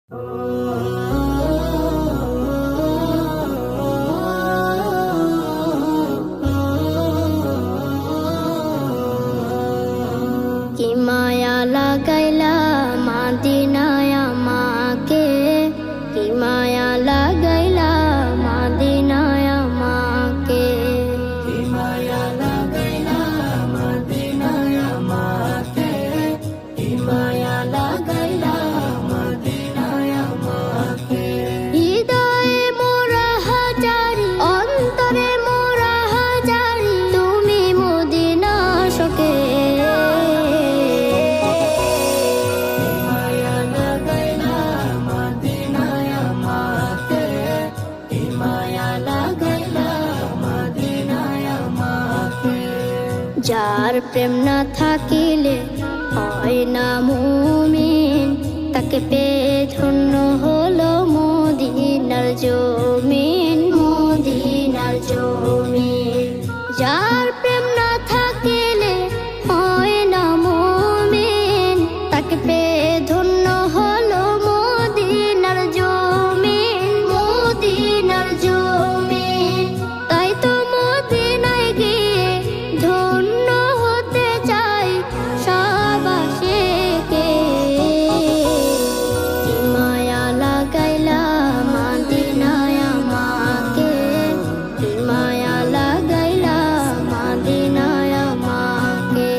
কি মায়া লাগাইলা মদিনায় আমাকে, কি মায়া লাগাইলা মদিনায় আমাকে, কি মায়া লাগাইলা মদিনায় আমাকে, কি মায়া লাগাইলা মদিনায় আমাকে। হৃদয়ে মোরা হাজারি, অন্তরে মোরা হাজারি, তুমি মদিনা শোকে। যার প্রেম না থাকিলে হয় না মুমিন, তাকে পেয়ে ধন্য হলো মদিনার জমিন, মদিনার জমিন। যার প্রেম না থাকিলে হয় না মুমিন, তাকে পেয়ে ধন্য হলো মদিনার জমিন, মদিনার জমিন। তাই তো মদিনায় গিয়ে ধন্য হতে চাই সবাসীকে। কি মায়া লাগাইলা মদিনায় আমাকে, কি মায়া লাগাইলা মদিনায় আমাকে,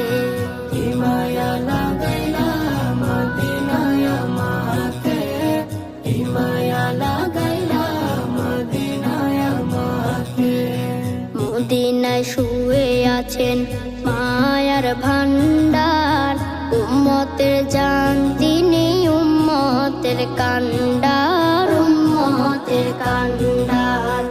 কি মায়া লাগাইলা মদিনায় আমাকে, কি মায়া লাগাইলা মদিনায় আমাকে। মদিনায় শুয়ে আছেন মায়ার ভান্ডার, উম্মতের জান তিনি, উম্মতের কান্ডার, উম্মতের কান্ডার।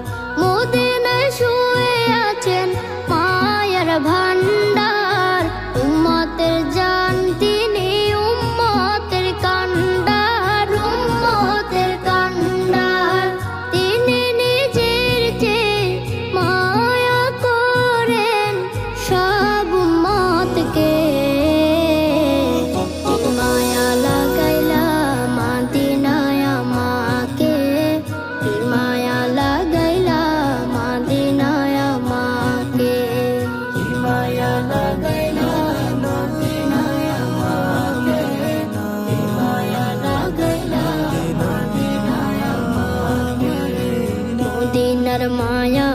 মদিনায় শুয়ে আছেন মায়ার ভান্ডার, উম্মতের জান তিনি, উম্মতের কান্ডার, উম্মতের কান্ডার। তিনি নিজের চেয়ে মায়া করেন সব উম্মতকে। কি মায়া লাগাইলা মদিনায় আমাকে, কি মায়া লাগাইলা মদিনায় আমাকে, কি মায়া লাগাইলা মদিনায় আমাকে, কি মায়া লাগাইলা মদিনায় আমাকে। মদিনার মায়া